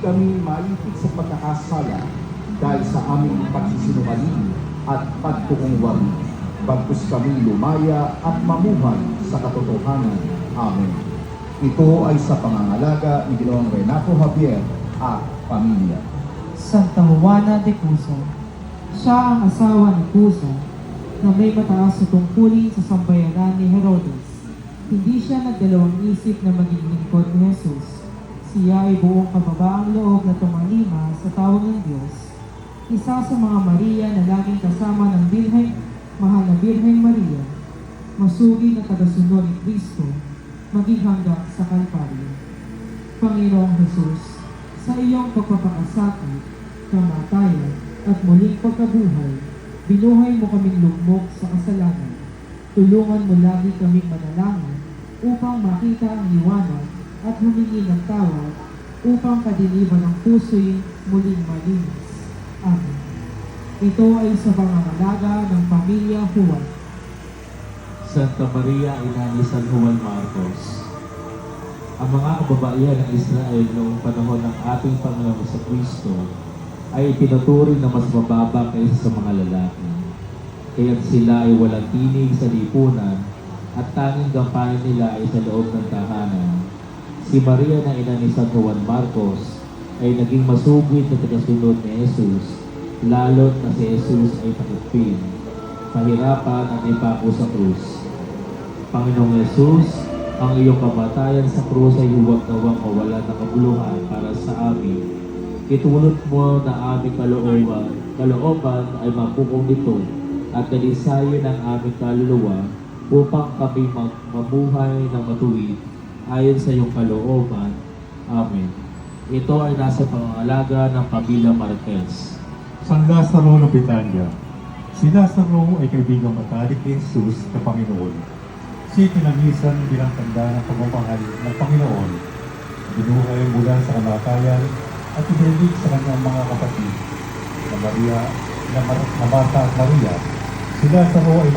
kami maipit sa pagkakasala dahil sa aming pagsisinungaling at pagkukunwari. Bagkus kami lumaya at mamuhay sa katotohanan. Amen. Ito ay sa pangangalaga ni Ginoong Renato Javier at pamilya. Santa Juana de Cusa. Siya ang asawa ni Cusa na may mataas na tungkulin sa sambayanan ni Herodes. Hindi siya nagdalawang isip na maging lingkod ni Jesus. Siya ay buong kababaang loob na tumalima sa tawag ng Diyos. Isa sa mga Maria na laging kasama ng Mahal na Birheng Maria, masugid na tagasunod ni Kristo, maging hanggang sa Kalbaryo. Panginoong Jesus, sa iyong pagpapakasakit, kamatayan, at muling pagkabuhay, binuhay mo kaming lugmok sa kasalanan. Tulungan mo lagi kaming manalangin upang makita ang liwanag at humingi ng tawad upang kadiliman ng puso'y muling malinis. Amen. Ito ay sa pangangalaga ng pamilya Juan. Santa Maria, Ina ni San Juan Marcos. Ang mga kababaihan ng Israel noong panahon ng ating Panginoon sa Kristo ay tinuturing na mas mababa kaysa sa mga lalaki. Kaya't sila ay walang tinig sa lipunan at tanging gampanin nila ay sa loob ng tahanan. Si Maria na ina ni San Juan Marcos ay naging masugid na tagasunod ni Jesus, lalo't na si Jesus ay takipin, pahirapan at ipako sa krus. Panginoong Jesus, ang iyong kamatayan sa krus ay huwag nawang mawalan ng kabuluhan para sa amin. Itulot mo na aming kalooban ay mapukong nito at dalisayin ang aming kaluluwa upang kami mamuhay ng matuwid ayon sa iyong kalooban. Amen. Ito ay nasa pangangalaga ng pamilya Marquez. San Lazaro ng Betania. Si Lazaro ay kaibigang matalik ni Jesus na Panginoon. Siya tinangisan bilang tanda ng pagmamahal ng Panginoon. Binuhay mula sa kamatayan at ibinigay sa kanyang mga kapatid na Maria, na Marta at Maria. Si Lazaro ay